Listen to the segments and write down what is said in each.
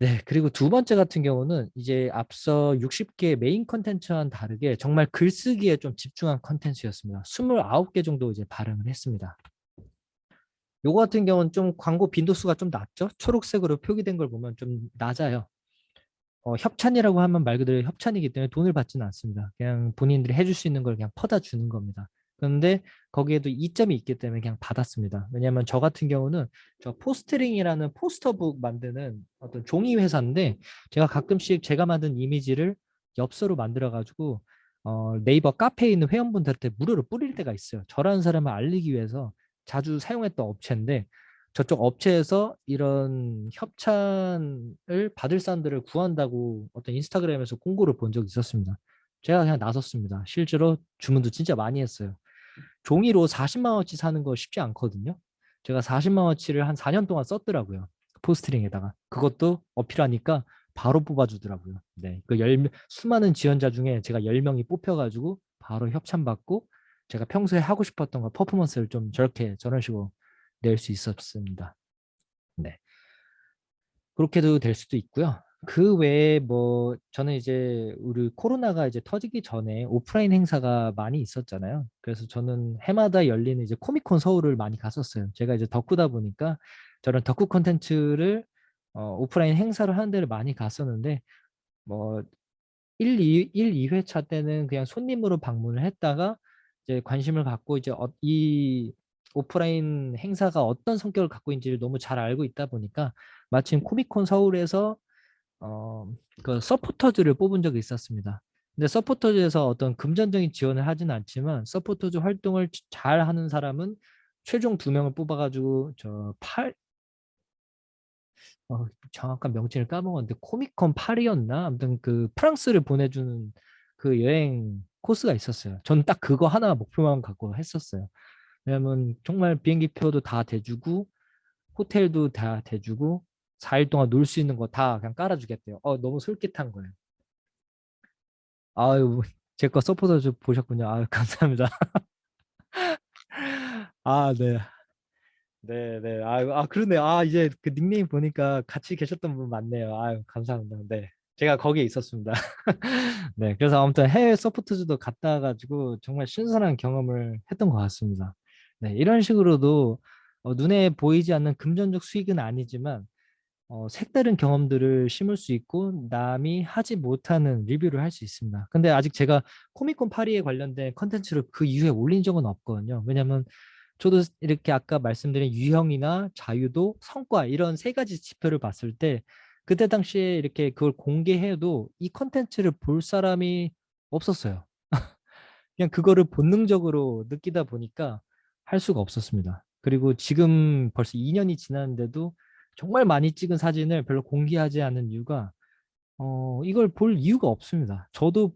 네, 그리고 두 번째 같은 경우는 이제 앞서 60개 메인 컨텐츠와는 다르게 정말 글쓰기에 좀 집중한 컨텐츠였습니다. 29개 정도 이제 발행을 했습니다. 요거 같은 경우는 좀 광고 빈도수가 좀 낮죠? 초록색으로 표기된 걸 보면 좀 낮아요. 협찬이라고 하면 말 그대로 협찬이기 때문에 돈을 받지는 않습니다. 그냥 본인들이 해줄 수 있는 걸 그냥 퍼다 주는 겁니다. 그런데 거기에도 이점이 있기 때문에 그냥 받았습니다. 왜냐하면 저 같은 경우는 저 포스트링이라는 포스터북 만드는 어떤 종이 회사인데 제가 가끔씩 제가 만든 이미지를 엽서로 만들어가지고 네이버 카페에 있는 회원분들한테 무료로 뿌릴 때가 있어요. 저라는 사람을 알리기 위해서 자주 사용했던 업체인데 저쪽 업체에서 이런 협찬을 받을 사람들을 구한다고 어떤 인스타그램에서 공고를 본 적이 있었습니다. 제가 그냥 나섰습니다. 실제로 주문도 진짜 많이 했어요. 종이로 40만 원어치 사는 거 쉽지 않거든요. 제가 40만 원어치를 한 4년 동안 썼더라고요. 포스트링에다가. 그것도 어필하니까 바로 뽑아주더라고요. 네. 수많은 지원자 중에 제가 10명이 뽑혀가지고 바로 협찬받고 제가 평소에 하고 싶었던 거 퍼포먼스를 좀 저런 식으로 낼 수 있었습니다. 네. 그렇게도 될 수도 있고요. 그 외에 뭐 저는 이제 우리 코로나가 이제 터지기 전에 오프라인 행사가 많이 있었잖아요. 그래서 저는 해마다 열리는 이제 코미콘 서울을 많이 갔었어요. 제가 이제 덕후다 보니까 저런 덕후 콘텐츠를 오프라인 행사를 하는 데를 많이 갔었는데 뭐 2회차 때는 그냥 손님으로 방문을 했다가 이제 관심을 갖고 이제 이 오프라인 행사가 어떤 성격을 갖고 있는지를 너무 잘 알고 있다 보니까 마침 코미콘 서울에서 그 서포터즈를 뽑은 적이 있었습니다. 근데 서포터즈에서 어떤 금전적인 지원을 하진 않지만 서포터즈 활동을 잘 하는 사람은 최종 2명을 뽑아가지고 정확한 명칭을 까먹었는데 코미콘 파리였나? 아무튼 그 프랑스를 보내주는 그 여행 코스가 있었어요. 전 딱 그거 하나 목표만 갖고 했었어요. 왜냐면 정말 비행기 표도 다 대주고 호텔도 다 대주고 4일 동안 놀 수 있는 거 다 그냥 깔아주겠대요. 너무 솔깃한 거예요. 아유, 제 거 서포터 보셨군요. 아유, 감사합니다. 아, 네. 네, 네. 그러네. 이제 그 닉네임 보니까 같이 계셨던 분 맞네요. 아유, 감사합니다. 네. 제가 거기에 있었습니다. 네. 그래서 아무튼 해외 서포트즈도 갔다 와가지고 정말 신선한 경험을 했던 것 같습니다. 네. 이런 식으로도 눈에 보이지 않는 금전적 수익은 아니지만 색다른 경험들을 심을 수 있고 남이 하지 못하는 리뷰를 할 수 있습니다. 근데 아직 제가 코미콘 파리에 관련된 컨텐츠를 그 이후에 올린 적은 없거든요. 왜냐면 저도 이렇게 아까 말씀드린 유형이나 자유도, 성과 이런 세 가지 지표를 봤을 때 그때 당시에 이렇게 그걸 공개해도 이 컨텐츠를 볼 사람이 없었어요. 그냥 그거를 본능적으로 느끼다 보니까 할 수가 없었습니다. 그리고 지금 벌써 2년이 지났는데도 정말 많이 찍은 사진을 별로 공개하지 않는 이유가 이걸 볼 이유가 없습니다. 저도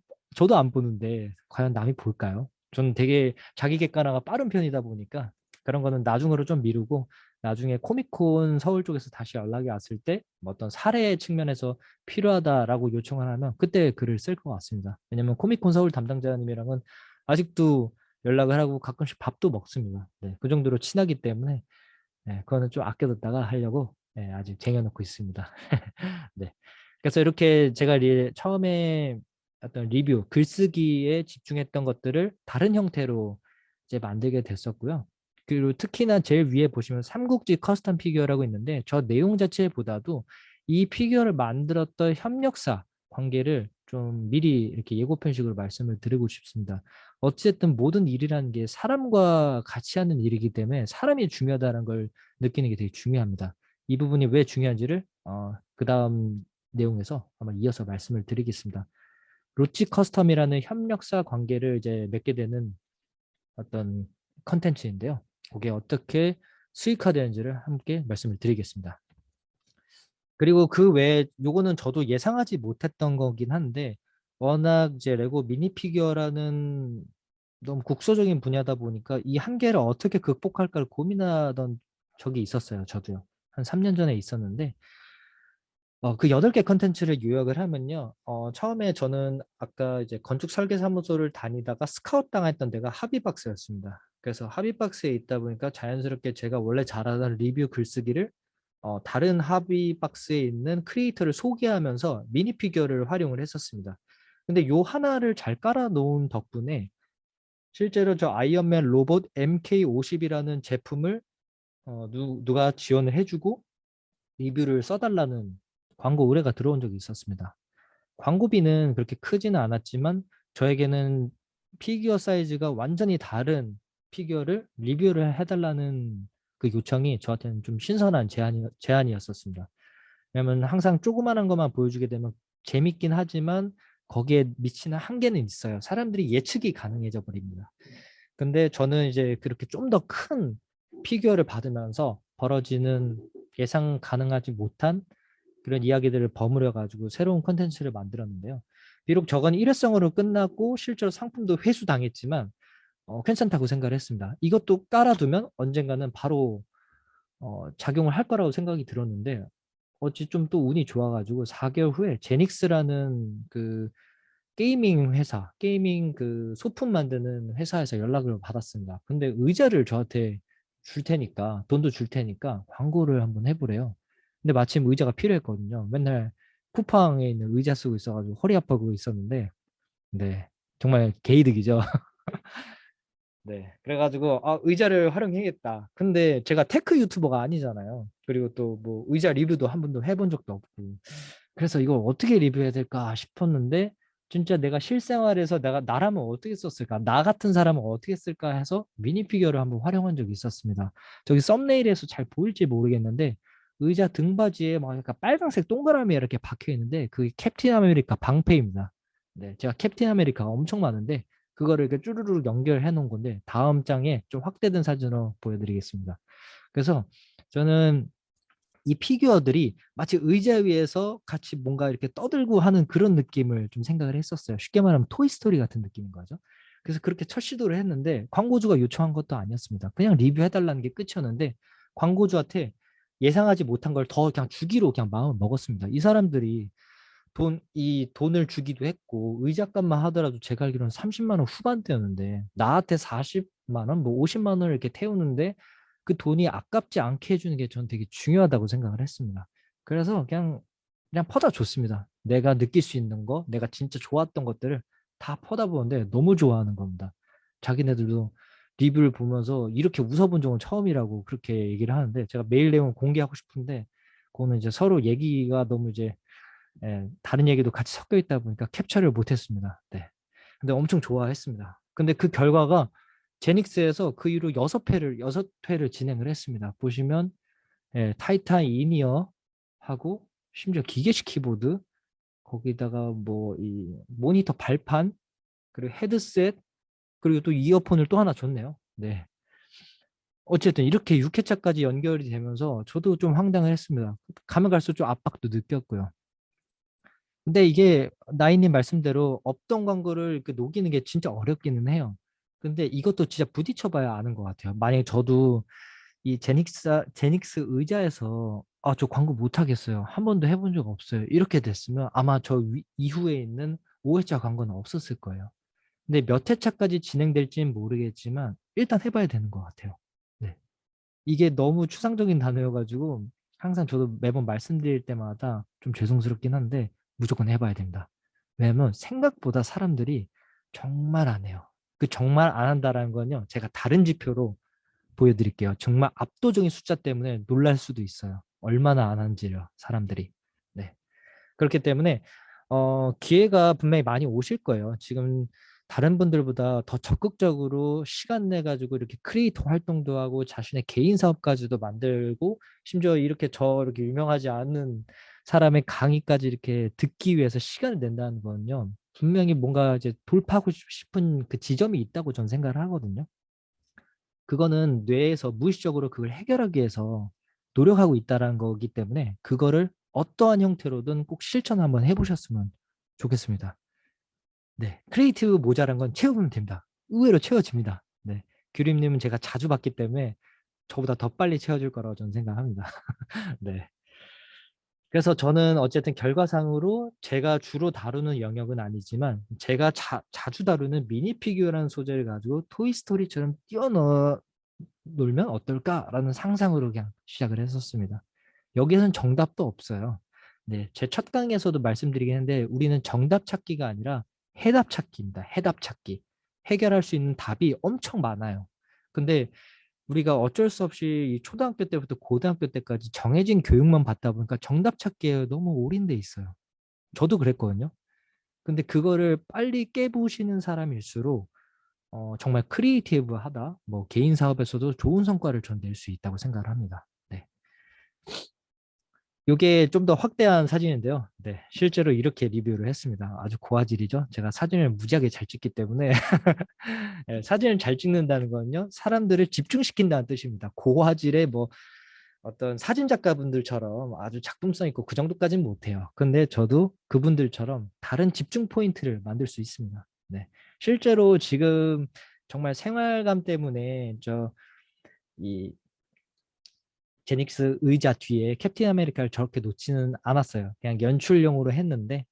안 보는데 과연 남이 볼까요? 저는 되게 자기 객관화가 빠른 편이다 보니까 그런 거는 나중으로 좀 미루고 나중에 코미콘 서울 쪽에서 다시 연락이 왔을 때뭐 어떤 사례 측면에서 필요하다라고 요청을 하면 그때 글을 쓸 것 같습니다. 왜냐면 코미콘 서울 담당자님이랑은 아직도 연락을 하고 가끔씩 밥도 먹습니다. 네, 그 정도로 친하기 때문에 네, 그거는 좀 아껴뒀다가 하려고 네, 아직 쟁여놓고 있습니다. 네. 그래서 이렇게 제가 처음에 어떤 리뷰, 글쓰기에 집중했던 것들을 다른 형태로 이제 만들게 됐었고요. 그리고 특히나 제일 위에 보시면 삼국지 커스텀 피규어라고 있는데 저 내용 자체보다도 이 피규어를 만들었던 협력사 관계를 좀 미리 이렇게 예고편식으로 말씀을 드리고 싶습니다. 어쨌든 모든 일이라는 게 사람과 같이 하는 일이기 때문에 사람이 중요하다는 걸 느끼는 게 되게 중요합니다. 이 부분이 왜 중요한지를 그 다음 내용에서 한번 이어서 말씀을 드리겠습니다. 로치 커스텀이라는 협력사 관계를 이제 맺게 되는 어떤 컨텐츠인데요. 그게 어떻게 수익화되는지를 함께 말씀을 드리겠습니다. 그리고 그 외에 요거는 저도 예상하지 못했던 거긴 한데 워낙 이제 레고 미니 피규어라는 너무 국소적인 분야다 보니까 이 한계를 어떻게 극복할까를 고민하던 적이 있었어요. 저도요. 한 3년 전에 있었는데 그 8개 컨텐츠를 요약을 하면요. 처음에 저는 아까 이제 건축 설계 사무소를 다니다가 스카웃 당했던 데가 하비박스였습니다. 그래서 하비박스에 있다 보니까 자연스럽게 제가 원래 잘하던 리뷰 글쓰기를 다른 하비 박스에 있는 크리에이터를 소개하면서 미니 피규어를 활용을 했었습니다. 근데 요 하나를 잘 깔아 놓은 덕분에 실제로 저 아이언맨 로봇 MK50이라는 제품을 누가 지원을 해주고 리뷰를 써달라는 광고 의뢰가 들어온 적이 있었습니다. 광고비는 그렇게 크지는 않았지만 저에게는 피규어 사이즈가 완전히 다른 피규어를 리뷰를 해달라는 그 요청이 저한테는 좀 신선한 제안이었었습니다. 왜냐면 항상 조그마한 것만 보여주게 되면 재밌긴 하지만 거기에 미치는 한계는 있어요. 사람들이 예측이 가능해져 버립니다. 근데 저는 이제 그렇게 좀 더 큰 피규어를 받으면서 벌어지는 예상 가능하지 못한 그런 이야기들을 버무려 가지고 새로운 컨텐츠를 만들었는데요. 비록 저건 일회성으로 끝났고 실제로 상품도 회수당했지만 괜찮다고 생각을 했습니다. 이것도 깔아두면 언젠가는 바로 작용을 할 거라고 생각이 들었는데 어찌 좀 또 운이 좋아가지고 4개월 후에 제닉스라는 그 게이밍 회사, 게이밍 그 소품 만드는 회사에서 연락을 받았습니다. 근데 의자를 저한테 줄 테니까, 돈도 줄 테니까 광고를 한번 해보래요. 근데 마침 의자가 필요했거든요. 맨날 쿠팡에 있는 의자 쓰고 있어가지고 허리 아파하고 있었는데, 네, 정말 개이득이죠. 네. 그래가지고 의자를 활용해야겠다. 근데 제가 테크 유튜버가 아니잖아요. 그리고 또 뭐 의자 리뷰도 한 번도 해본 적도 없고. 그래서 이걸 어떻게 리뷰해야 될까 싶었는데 진짜 내가 실생활에서 내가 나라면 어떻게 썼을까? 나 같은 사람은 어떻게 쓸까 해서 미니 피규어를 한번 활용한 적이 있었습니다. 저기 썸네일에서 잘 보일지 모르겠는데 의자 등받이에 막 약간 빨간색 동그라미 이렇게 박혀 있는데 그게 캡틴 아메리카 방패입니다. 네, 제가 캡틴 아메리카가 엄청 많은데 그거를 이렇게 쭈루루 연결해 놓은 건데 다음 장에 좀 확대된 사진으로 보여드리겠습니다. 그래서 저는 이 피규어들이 마치 의자 위에서 같이 뭔가 이렇게 떠들고 하는 그런 느낌을 좀 생각을 했었어요. 쉽게 말하면 토이스토리 같은 느낌인 거죠. 그래서 그렇게 첫 시도를 했는데 광고주가 요청한 것도 아니었습니다. 그냥 리뷰해달라는 게 끝이었는데 광고주한테 예상하지 못한 걸 더 그냥 주기로 그냥 마음을 먹었습니다. 이 사람들이 이 돈을 주기도 했고 의자값만 하더라도 제가 알기로는 30만 원 후반대였는데 나한테 40만 원, 뭐 50만 원을 이렇게 태우는데 그 돈이 아깝지 않게 해주는 게 저는 되게 중요하다고 생각을 했습니다. 그래서 그냥 퍼다 줬습니다. 내가 느낄 수 있는 거, 내가 진짜 좋았던 것들을 다 퍼다 보는데 너무 좋아하는 겁니다. 자기네들도 리뷰를 보면서 이렇게 웃어본 적은 처음이라고 그렇게 얘기를 하는데 제가 메일 내용 공개하고 싶은데 그거는 이제 서로 얘기가 너무 이제 다른 얘기도 같이 섞여 있다 보니까 캡처를 못했습니다. 네. 근데 엄청 좋아했습니다. 근데 그 결과가 제닉스에서 그 이후로 6회를 진행을 했습니다. 보시면 타이탄 이니어 하고 심지어 기계식 키보드 거기다가 뭐 이 모니터 발판 그리고 헤드셋 그리고 또 이어폰을 또 하나 줬네요. 네. 어쨌든 이렇게 6회차까지 연결이 되면서 저도 좀 황당을 했습니다. 가면 갈수록 좀 압박도 느꼈고요. 근데 이게 나인님 말씀대로 없던 광고를 이렇게 녹이는 게 진짜 어렵기는 해요. 근데 이것도 진짜 부딪혀봐야 아는 것 같아요. 만약에 저도 이 제닉스 의자에서 저 광고 못 하겠어요. 한 번도 해본 적 없어요. 이렇게 됐으면 아마 이후에 있는 5회차 광고는 없었을 거예요. 근데 몇 회차까지 진행될지는 모르겠지만 일단 해봐야 되는 것 같아요. 네. 이게 너무 추상적인 단어여가지고 항상 저도 매번 말씀드릴 때마다 좀 죄송스럽긴 한데 무조건 해봐야 됩니다. 왜냐면 생각보다 사람들이 정말 안 해요. 그 정말 안 한다라는 건요. 제가 다른 지표로 보여드릴게요. 정말 압도적인 숫자 때문에 놀랄 수도 있어요. 얼마나 안 하는지요, 사람들이. 네. 그렇기 때문에 기회가 분명히 많이 오실 거예요. 지금 다른 분들보다 더 적극적으로 시간 내 가지고 이렇게 크리에이터 활동도 하고 자신의 개인 사업까지도 만들고 심지어 이렇게 유명하지 않은 사람의 강의까지 이렇게 듣기 위해서 시간을 낸다는 건요. 분명히 뭔가 이제 돌파하고 싶은 그 지점이 있다고 저는 생각을 하거든요. 그거는 뇌에서 무의식적으로 그걸 해결하기 위해서 노력하고 있다는 거기 때문에 그거를 어떠한 형태로든 꼭 실천 한번 해보셨으면 좋겠습니다. 네, 크리에이티브 모자란 건 채우면 됩니다. 의외로 채워집니다. 네, 규림님은 제가 자주 봤기 때문에 저보다 더 빨리 채워질 거라고 저는 생각합니다. 네. 그래서 저는 어쨌든 결과상으로 제가 주로 다루는 영역은 아니지만 제가 자주 다루는 미니 피규어라는 소재를 가지고 토이스토리처럼 뛰어놀면 어떨까라는 상상으로 그냥 시작을 했었습니다. 여기서는 정답도 없어요. 네, 제 첫 강의에서도 말씀드리긴 했는데 우리는 정답 찾기가 아니라 해답 찾기입니다. 해답 찾기. 해결할 수 있는 답이 엄청 많아요. 근데 우리가 어쩔 수 없이 이 초등학교 때부터 고등학교 때까지 정해진 교육만 받다 보니까 정답 찾기에 너무 올인돼 있어요. 저도 그랬거든요. 근데 그거를 빨리 깨부시는 사람일수록 정말 크리에이티브하다. 뭐 개인 사업에서도 좋은 성과를 전 낼 수 있다고 생각을 합니다. 네. 이게 좀 더 확대한 사진인데요. 네, 실제로 이렇게 리뷰를 했습니다. 아주 고화질이죠. 제가 사진을 무지하게 잘 찍기 때문에 네, 사진을 잘 찍는다는 건요, 사람들을 집중시킨다는 뜻입니다. 고화질의 뭐 어떤 사진 작가분들처럼 아주 작품성 있고 그 정도까지는 못해요. 근데 저도 그분들처럼 다른 집중 포인트를 만들 수 있습니다. 네, 실제로 지금 정말 생활감 때문에 이 제닉스 의자 뒤에 캡틴 아메리카를 저렇게 놓지는 않았어요. 그냥 연출용으로 했는데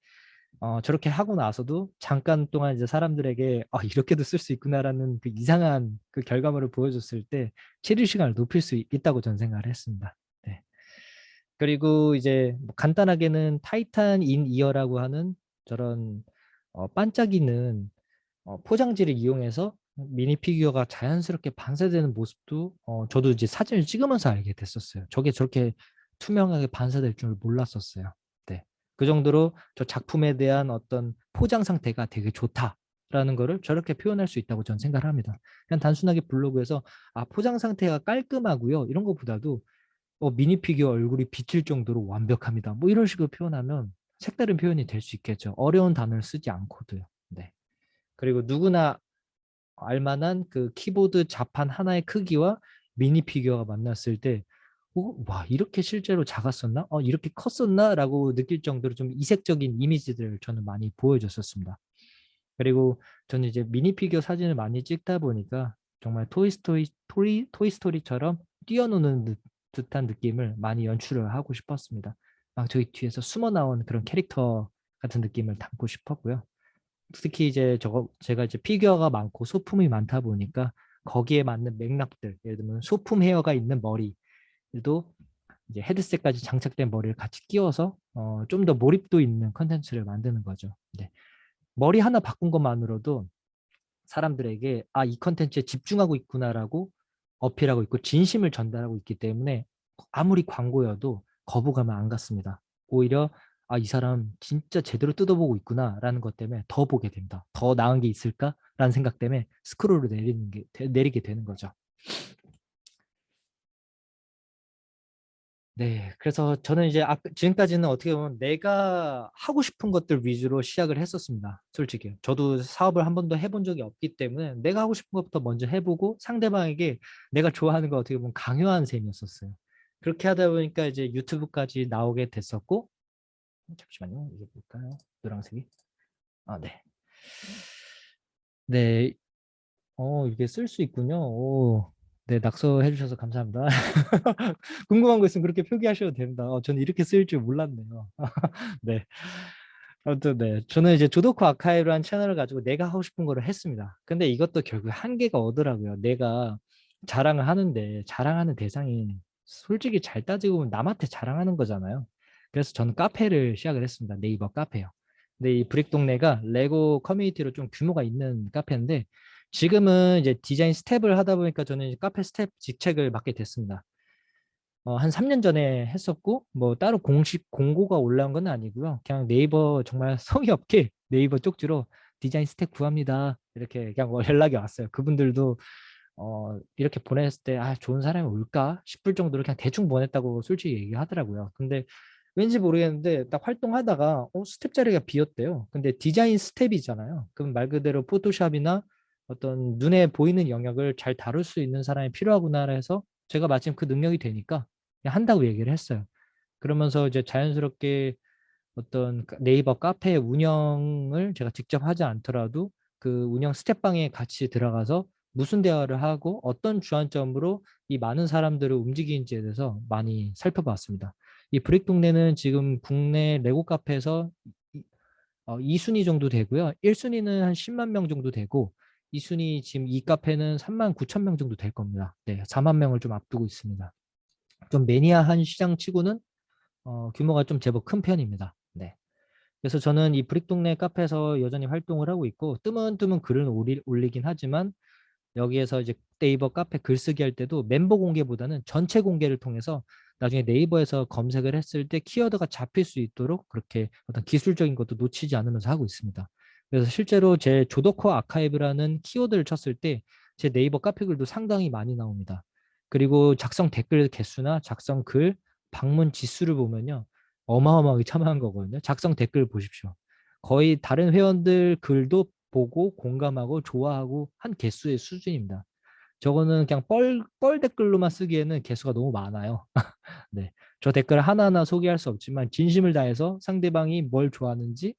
저렇게 하고 나서도 잠깐 동안 이제 사람들에게 이렇게도 쓸 수 있구나라는 그 이상한 그 결과물을 보여줬을 때 체류 시간을 높일 수 있다고 저는 생각을 했습니다. 네. 그리고 이제 뭐 간단하게는 타이탄 인 이어라고 하는 저런 반짝이는 포장지를 이용해서 미니 피규어가 자연스럽게 반사되는 모습도 저도 이제 사진을 찍으면서 알게 됐었어요. 저게 저렇게 투명하게 반사될 줄 몰랐었어요. 네. 그 정도로 저 작품에 대한 어떤 포장 상태가 되게 좋다라는 거를 저렇게 표현할 수 있다고 저는 생각을 합니다. 그냥 단순하게 블로그에서 포장 상태가 깔끔하고요. 이런 것보다도 미니 피규어 얼굴이 비칠 정도로 완벽합니다. 뭐 이런 식으로 표현하면 색다른 표현이 될 수 있겠죠. 어려운 단어를 쓰지 않고도요. 네. 그리고 누구나 알만한 그 키보드 자판 하나의 크기와 미니 피규어가 만났을 때, 와, 이렇게 실제로 작았었나? 이렇게 컸었나? 라고 느낄 정도로 좀 이색적인 이미지들을 저는 많이 보여줬었습니다. 그리고 저는 이제 미니 피규어 사진을 많이 찍다 보니까 정말 토이스토리처럼 뛰어노는 듯한 느낌을 많이 연출을 하고 싶었습니다. 막 저기 뒤에서 숨어 나온 그런 캐릭터 같은 느낌을 담고 싶었고요. 특히 이제 제가 이제 피규어가 많고 소품이 많다 보니까 거기에 맞는 맥락들, 예를 들면 소품 헤어가 있는 머리도 이제 헤드셋까지 장착된 머리를 같이 끼워서 좀 더 몰입도 있는 컨텐츠를 만드는 거죠. 네. 머리 하나 바꾼 것만으로도 사람들에게 이 컨텐츠에 집중하고 있구나라고 어필하고 있고 진심을 전달하고 있기 때문에 아무리 광고여도 거부감을 안 갖습니다. 오히려 이 사람 진짜 제대로 뜯어보고 있구나라는 것 때문에 더 보게 됩니다. 더 나은 게 있을까라는 생각 때문에 스크롤을 내리게 되는 거죠. 네, 그래서 저는 이제 지금까지는 어떻게 보면 내가 하고 싶은 것들 위주로 시작을 했었습니다. 솔직히. 저도 사업을 한 번도 해본 적이 없기 때문에 내가 하고 싶은 것부터 먼저 해보고 상대방에게 내가 좋아하는 거 어떻게 보면 강요한 셈이었었어요. 그렇게 하다 보니까 이제 유튜브까지 나오게 됐었고, 잠시만요. 이게 뭘까요? 노란색이? 네. 네, 이게 쓸 수 있군요. 네, 낙서해 주셔서 감사합니다. 궁금한 거 있으면 그렇게 표기하셔도 됩니다. 저는 이렇게 쓰일 줄 몰랐네요. 네. 아무튼 네. 저는 이제 조도쿠 아카이브라는 채널을 가지고 내가 하고 싶은 거를 했습니다. 근데 이것도 결국 한계가 오더라고요. 내가 자랑을 하는데 자랑하는 대상이 솔직히 잘 따지고 보면 남한테 자랑하는 거잖아요. 그래서 저는 카페를 시작을 했습니다. 네이버 카페요. 근데 이 브릭 동네가 레고 커뮤니티로 좀 규모가 있는 카페인데 지금은 이제 디자인 스텝을 하다 보니까 저는 이제 카페 스텝 직책을 맡게 됐습니다. 한 3년 전에 했었고, 뭐 따로 공식 공고가 올라온 건 아니고요. 그냥 네이버 정말 성의 없게 네이버 쪽지로 디자인 스텝 구합니다. 이렇게 그냥 연락이 왔어요. 그분들도 이렇게 보냈을 때, 좋은 사람이 올까 싶을 정도로 그냥 대충 보냈다고 솔직히 얘기하더라고요. 근데 왠지 모르겠는데 딱 활동하다가 스텝 자리가 비었대요. 근데 디자인 스텝이잖아요. 그럼 말 그대로 포토샵이나 어떤 눈에 보이는 영역을 잘 다룰 수 있는 사람이 필요하구나 해서 제가 마침 그 능력이 되니까 그냥 한다고 얘기를 했어요. 그러면서 이제 자연스럽게 어떤 네이버 카페 운영을 제가 직접 하지 않더라도 그 운영 스텝방에 같이 들어가서 무슨 대화를 하고 어떤 주안점으로 이 많은 사람들을 움직이는지에 대해서 많이 살펴봤습니다. 이 브릭 동네는 지금 국내 레고 카페에서 2순위 정도 되고요. 1순위는 한 10만 명 정도 되고 2순위 지금 이 카페는 3만 9천 명 정도 될 겁니다. 네, 4만 명을 좀 앞두고 있습니다. 좀 매니아한 시장 치고는 규모가 좀 제법 큰 편입니다. 네. 그래서 저는 이 브릭 동네 카페에서 여전히 활동을 하고 있고 뜨문뜨문 글을 올리긴 하지만 여기에서 이제 네이버 카페 글쓰기 할 때도 멤버 공개보다는 전체 공개를 통해서 나중에 네이버에서 검색을 했을 때 키워드가 잡힐 수 있도록 그렇게 어떤 기술적인 것도 놓치지 않으면서 하고 있습니다. 그래서 실제로 제 조더코어 아카이브라는 키워드를 쳤을 때 제 네이버 카페 글도 상당히 많이 나옵니다. 그리고 작성 댓글 개수나 작성 글, 방문 지수를 보면요. 어마어마하게 참여한 거거든요. 작성 댓글 보십시오. 거의 다른 회원들 글도 보고 공감하고 좋아하고 한 개수의 수준입니다. 저거는 그냥 뻘 댓글로만 쓰기에는 개수가 너무 많아요. 네. 저 댓글 하나하나 소개할 수 없지만 진심을 다해서 상대방이 뭘 좋아하는지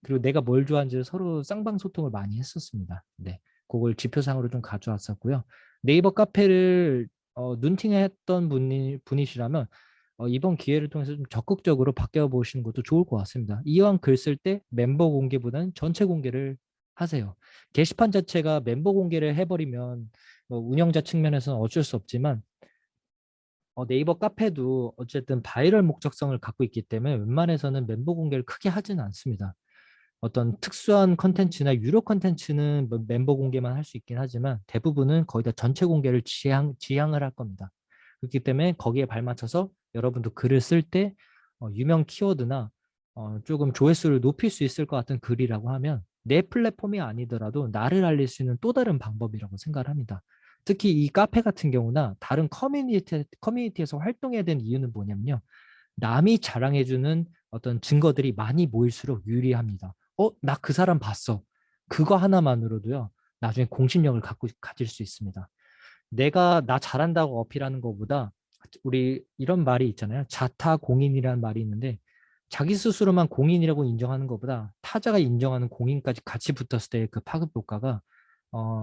그리고 내가 뭘 좋아하는지 서로 쌍방소통을 많이 했었습니다. 네. 그걸 지표상으로 좀 가져왔었고요. 네이버 카페를 눈팅했던 분이시라면 이번 기회를 통해서 좀 적극적으로 바뀌어 보시는 것도 좋을 것 같습니다. 이왕 글 쓸 때 멤버 공개보다는 전체 공개를 하세요. 게시판 자체가 멤버 공개를 해버리면 뭐 운영자 측면에서는 어쩔 수 없지만 네이버 카페도 어쨌든 바이럴 목적성을 갖고 있기 때문에 웬만해서는 멤버 공개를 크게 하지는 않습니다. 어떤 특수한 컨텐츠나 유료 컨텐츠는 뭐 멤버 공개만 할 수 있긴 하지만 대부분은 거의 다 전체 공개를 지향을 할 겁니다. 그렇기 때문에 거기에 발맞춰서 여러분도 글을 쓸 때 유명 키워드나 조금 조회수를 높일 수 있을 것 같은 글이라고 하면 내 플랫폼이 아니더라도 나를 알릴 수 있는 또 다른 방법이라고 생각을 합니다. 특히 이 카페 같은 경우나 다른 커뮤니티에서 활동해야 되는 이유는 뭐냐면요. 남이 자랑해주는 어떤 증거들이 많이 모일수록 유리합니다. 나 그 사람 봤어. 그거 하나만으로도요. 나중에 공신력을 가질 수 있습니다. 내가 나 잘한다고 어필하는 것보다 우리 이런 말이 있잖아요. 자타공인이라는 말이 있는데 자기 스스로만 공인이라고 인정하는 것보다 타자가 인정하는 공인까지 같이 붙었을 때 그 파급 효과가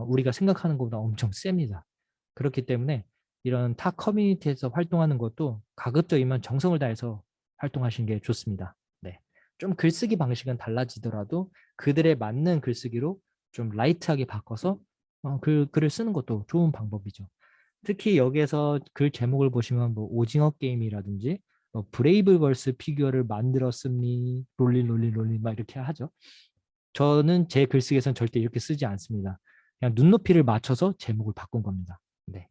우리가 생각하는 것보다 엄청 셉니다. 그렇기 때문에 이런 타 커뮤니티에서 활동하는 것도 가급적이면 정성을 다해서 활동하시는 게 좋습니다. 네. 좀 글쓰기 방식은 달라지더라도 그들에 맞는 글쓰기로 좀 라이트하게 바꿔서 글을 쓰는 것도 좋은 방법이죠. 특히 여기에서 글 제목을 보시면 뭐 오징어 게임이라든지 뭐 브레이브걸스 피규어를 만들었으니 롤리 롤리 롤리 막 이렇게 하죠. 저는 제 글쓰기에서는 절대 이렇게 쓰지 않습니다. 그냥 눈높이를 맞춰서 제목을 바꾼 겁니다. 네.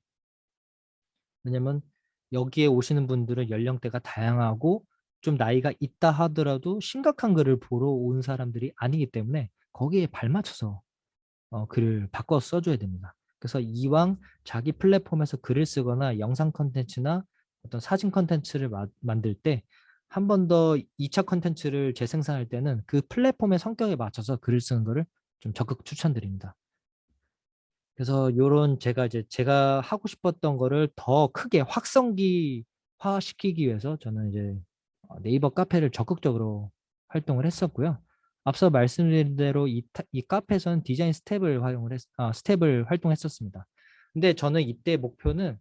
왜냐면 여기에 오시는 분들은 연령대가 다양하고 좀 나이가 있다 하더라도 심각한 글을 보러 온 사람들이 아니기 때문에 거기에 발맞춰서 글을 바꿔 써줘야 됩니다. 그래서 이왕 자기 플랫폼에서 글을 쓰거나 영상 컨텐츠나 어떤 사진 컨텐츠를 만들 때 한 번 더 2차 컨텐츠를 재생산할 때는 그 플랫폼의 성격에 맞춰서 글을 쓰는 것을 좀 적극 추천드립니다. 그래서 요런 제가 하고 싶었던 거를 더 크게 확성기화 시키기 위해서 저는 이제 네이버 카페를 적극적으로 활동을 했었고요. 앞서 말씀드린 대로 이 카페에서는 디자인 스텝을 활동했었습니다. 근데 저는 이때 목표는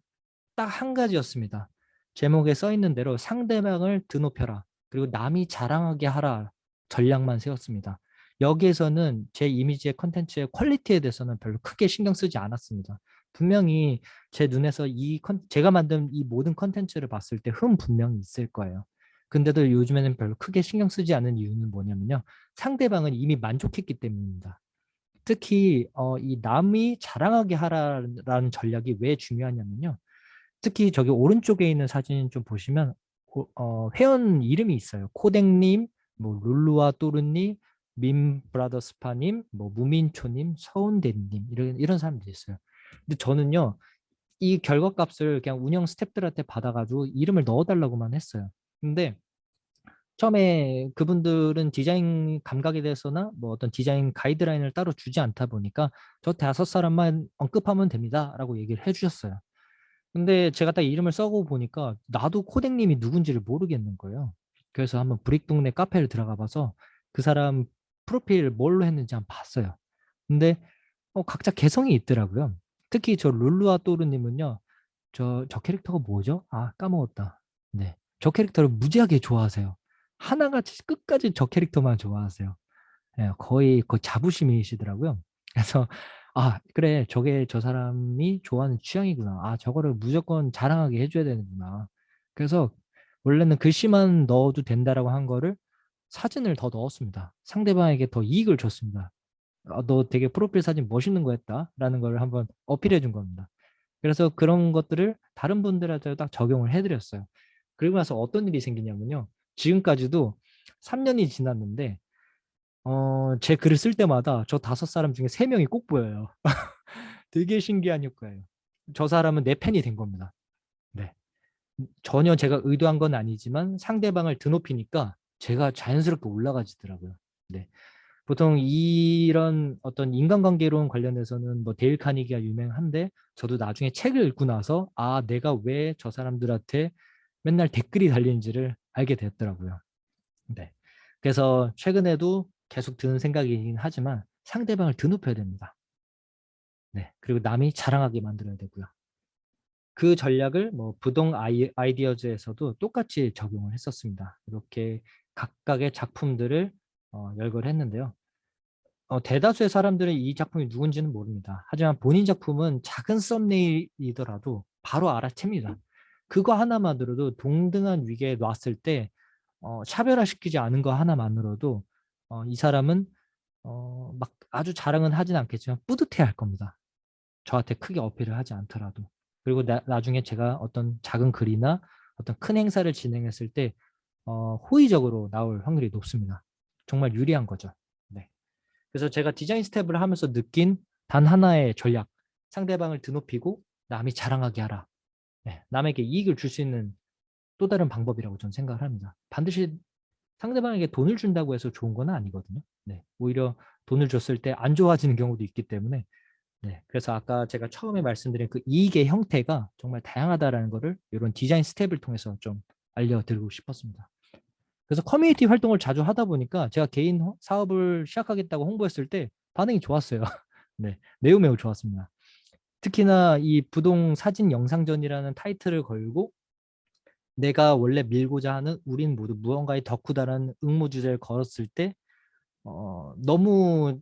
딱 한 가지였습니다. 제목에 써 있는 대로 상대방을 드높여라. 그리고 남이 자랑하게 하라. 전략만 세웠습니다. 여기에서는 제 이미지의 컨텐츠의 퀄리티에 대해서는 별로 크게 신경 쓰지 않았습니다. 분명히 제 눈에서 제가 만든 이 모든 컨텐츠를 봤을 때 분명히 있을 거예요. 근데도 요즘에는 별로 크게 신경 쓰지 않는 이유는 뭐냐면요. 상대방은 이미 만족했기 때문입니다. 특히 이 남이 자랑하게 하라는 전략이 왜 중요하냐면요. 특히 저기 오른쪽에 있는 사진 좀 보시면 회원 이름이 있어요. 코댕님, 뭐 룰루와 또르님, 민브라더스파님, 뭐 무민초님, 서운대님 이런 사람들이 있어요. 근데 저는요 이 결과값을 그냥 운영 스태프들한테 받아가지고 이름을 넣어달라고만 했어요. 근데 처음에 그분들은 디자인 감각에 대해서나 뭐 어떤 디자인 가이드라인을 따로 주지 않다 보니까 저 5사람만 언급하면 됩니다라고 얘기를 해주셨어요. 근데 제가 딱 이름을 써고 보니까 나도 코댕님이 누군지를 모르겠는 거예요. 그래서 한번 브릭 동네 카페를 들어가 봐서 그 사람 프로필 뭘로 했는지 한번 봤어요. 근데 각자 개성이 있더라고요. 특히 저 룰루아 또르님은요. 저 캐릭터가 뭐죠? 아, 까먹었다. 네. 저 캐릭터를 무지하게 좋아하세요. 하나같이 끝까지 저 캐릭터만 좋아하세요. 예, 거의 자부심이시더라고요. 그래서 아 그래 저게 저 사람이 좋아하는 취향이구나. 아 저거를 무조건 자랑하게 해줘야 되는구나. 그래서 원래는 글씨만 넣어도 된다라고 한 거를 사진을 더 넣었습니다. 상대방에게 더 이익을 줬습니다. 너 되게 프로필 사진 멋있는 거 했다라는 걸 한번 어필해 준 겁니다. 그래서 그런 것들을 다른 분들한테 딱 적용을 해드렸어요. 그리고 나서 어떤 일이 생기냐면요. 지금까지도 3년이 지났는데 제 글을 쓸 때마다 저 5사람 중에 3명이 꼭 보여요. 되게 신기한 효과예요. 저 사람은 내 팬이 된 겁니다. 네. 전혀 제가 의도한 건 아니지만 상대방을 드높이니까 제가 자연스럽게 올라가지더라고요. 네. 보통 이런 어떤 인간관계론 관련해서는 뭐 데일 카니기가 유명한데 저도 나중에 책을 읽고 나서 아, 내가 왜 저 사람들한테 맨날 댓글이 달리는지를 알게 되었더라고요. 네. 그래서 최근에도 계속 드는 생각이긴 하지만 상대방을 드높여야 됩니다. 네. 그리고 남이 자랑하게 만들어야 되고요. 그 전략을 뭐 부동 아이디어즈에서도 똑같이 적용을 했었습니다. 이렇게 각각의 작품들을 열거를 했는데요. 대다수의 사람들은 이 작품이 누군지는 모릅니다. 하지만 본인 작품은 작은 썸네일이더라도 바로 알아챕니다. 그거 하나만으로도 동등한 위계에 놨을 때 차별화시키지 않은 거 하나만으로도 이 사람은 막 아주 자랑은 하진 않겠지만 뿌듯해 할 겁니다. 저한테 크게 어필을 하지 않더라도. 그리고 나중에 제가 어떤 작은 글이나 어떤 큰 행사를 진행했을 때 호의적으로 나올 확률이 높습니다. 정말 유리한 거죠. 네. 그래서 제가 디자인 스텝을 하면서 느낀 단 하나의 전략, 상대방을 드높이고 남이 자랑하게 하라. 네. 남에게 이익을 줄 수 있는 또 다른 방법이라고 저는 생각을 합니다. 반드시 상대방에게 돈을 준다고 해서 좋은 건 아니거든요. 네. 오히려 돈을 줬을 때 안 좋아지는 경우도 있기 때문에 네. 그래서 아까 제가 처음에 말씀드린 그 이익의 형태가 정말 다양하다라는 거를 이런 디자인 스텝을 통해서 좀 알려드리고 싶었습니다. 그래서 커뮤니티 활동을 자주 하다 보니까 제가 개인 사업을 시작하겠다고 홍보했을 때 반응이 좋았어요. 네. 매우 매우 좋았습니다. 특히나 이 부동 사진 영상전이라는 타이틀을 걸고 내가 원래 밀고자 하는 우린 모두 무언가의 덕후다라는 응모 주제를 걸었을 때 너무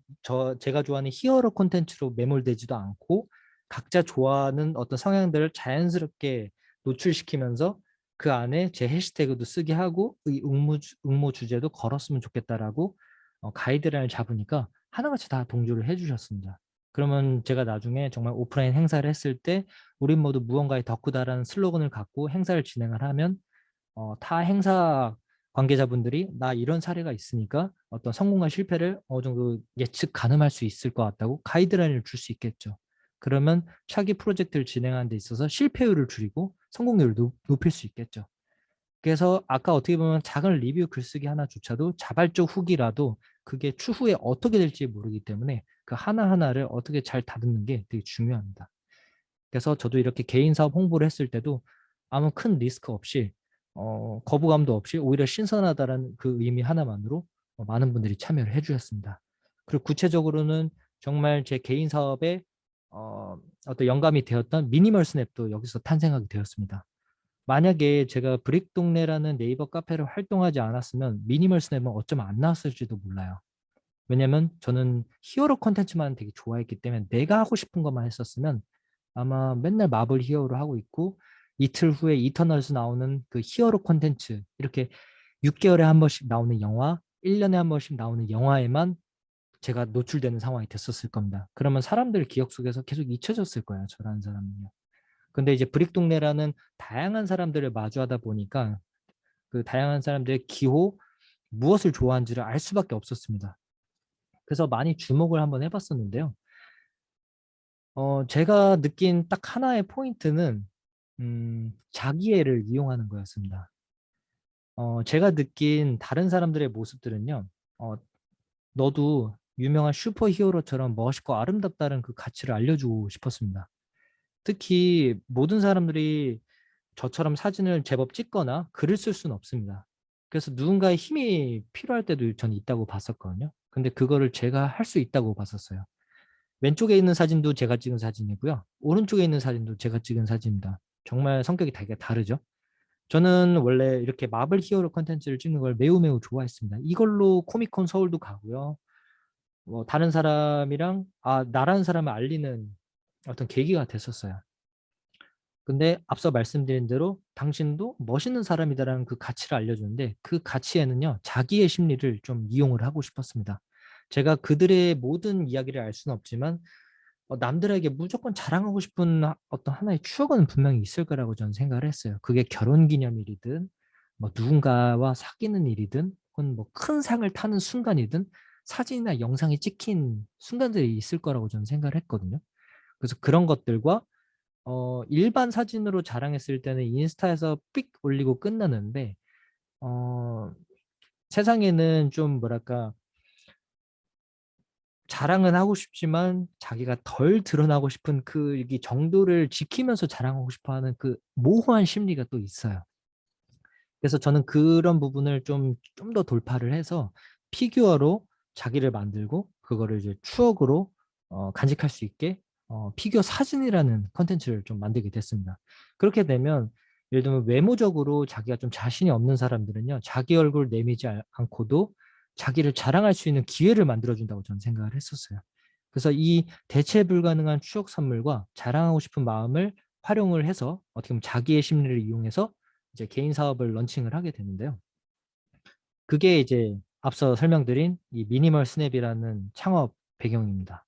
제가 좋아하는 히어로 콘텐츠로 매몰되지도 않고 각자 좋아하는 어떤 성향들을 자연스럽게 노출시키면서 그 안에 제 해시태그도 쓰게 하고 이 응모 주제도 걸었으면 좋겠다라고 가이드라인을 잡으니까 하나같이 다 동조를 해주셨습니다. 그러면 제가 나중에 정말 오프라인 행사를 했을 때 우린 모두 무언가의 덕후다라는 슬로건을 갖고 행사를 진행을 하면 타 행사 관계자분들이 나 이런 사례가 있으니까 어떤 성공과 실패를 어느 정도 예측 가늠할 수 있을 것 같다고 가이드라인을 줄 수 있겠죠. 그러면 차기 프로젝트를 진행하는 데 있어서 실패율을 줄이고 성공률을 높일 수 있겠죠. 그래서 아까 어떻게 보면 작은 리뷰 글쓰기 하나조차도 자발적 후기라도 그게 추후에 어떻게 될지 모르기 때문에 그 하나하나를 어떻게 잘 다듬는 게 되게 중요합니다. 그래서 저도 이렇게 개인 사업 홍보를 했을 때도 아무 큰 리스크 없이 거부감도 없이 오히려 신선하다는 그 의미 하나만으로 많은 분들이 참여를 해주셨습니다. 그리고 구체적으로는 정말 제 개인 사업에 어떤 영감이 되었던 미니멀 스냅도 여기서 탄생하게 되었습니다. 만약에 제가 브릭 동네라는 네이버 카페를 활동하지 않았으면 미니멀 스냅은 어쩌면 안 나왔을지도 몰라요. 왜냐면 저는 히어로 콘텐츠만 되게 좋아했기 때문에 내가 하고 싶은 것만 했었으면 아마 맨날 마블 히어로 하고 있고 이틀 후에 이터널스 나오는 그 히어로 콘텐츠 이렇게 6개월에 한 번씩 나오는 영화, 1년에 한 번씩 나오는 영화에만 제가 노출되는 상황이 됐었을 겁니다. 그러면 사람들 기억 속에서 계속 잊혀졌을 거예요. 저라는 사람은요. 근데 이제 브릭 동네라는 다양한 사람들을 마주하다 보니까 그 다양한 사람들의 기호, 무엇을 좋아하는지를 알 수밖에 없었습니다. 그래서 많이 주목을 한번 해봤었는데요. 제가 느낀 딱 하나의 포인트는 자기애를 이용하는 거였습니다. 제가 느낀 다른 사람들의 모습들은요, 너도 유명한 슈퍼히어로처럼 멋있고 아름답다는 그 가치를 알려주고 싶었습니다. 특히 모든 사람들이 저처럼 사진을 제법 찍거나 글을 쓸 수는 없습니다. 그래서 누군가의 힘이 필요할 때도 전 있다고 봤었거든요. 근데 그거를 제가 할 수 있다고 봤었어요. 왼쪽에 있는 사진도 제가 찍은 사진이고요. 오른쪽에 있는 사진도 제가 찍은 사진입니다. 정말 성격이 되게 다르죠. 저는 원래 이렇게 마블 히어로 컨텐츠를 찍는 걸 매우 매우 좋아했습니다. 이걸로 코미콘 서울도 가고요. 뭐 다른 사람이랑 나라는 사람을 알리는 어떤 계기가 됐었어요. 근데 앞서 말씀드린 대로 당신도 멋있는 사람이다라는 그 가치를 알려주는데 그 가치에는요, 자기의 심리를 좀 이용을 하고 싶었습니다. 제가 그들의 모든 이야기를 알 수는 없지만 남들에게 무조건 자랑하고 싶은 어떤 하나의 추억은 분명히 있을 거라고 저는 생각을 했어요. 그게 결혼기념일이든 뭐 누군가와 사귀는 일이든 혹은 뭐 큰 상을 타는 순간이든 사진이나 영상이 찍힌 순간들이 있을 거라고 저는 생각을 했거든요. 그래서 그런 것들과 일반 사진으로 자랑했을 때는 인스타에서 삑 올리고 끝나는데 어, 세상에는 좀 뭐랄까 자랑은 하고 싶지만 자기가 덜 드러나고 싶은 그 이 정도를 지키면서 자랑하고 싶어 하는 그 모호한 심리가 또 있어요. 그래서 저는 그런 부분을 좀 더 돌파를 해서 피규어로 자기를 만들고 그거를 이제 추억으로 간직할 수 있게 피규어 사진이라는 컨텐츠를 좀 만들게 됐습니다. 그렇게 되면 예를 들면 외모적으로 자기가 좀 자신이 없는 사람들은요, 자기 얼굴 내미지 않고도 자기를 자랑할 수 있는 기회를 만들어준다고 저는 생각을 했었어요. 그래서 이 대체 불가능한 추억 선물과 자랑하고 싶은 마음을 활용을 해서 어떻게 보면 자기의 심리를 이용해서 이제 개인 사업을 런칭을 하게 되는데요. 그게 이제 앞서 설명드린 이 미니멀 스냅이라는 창업 배경입니다.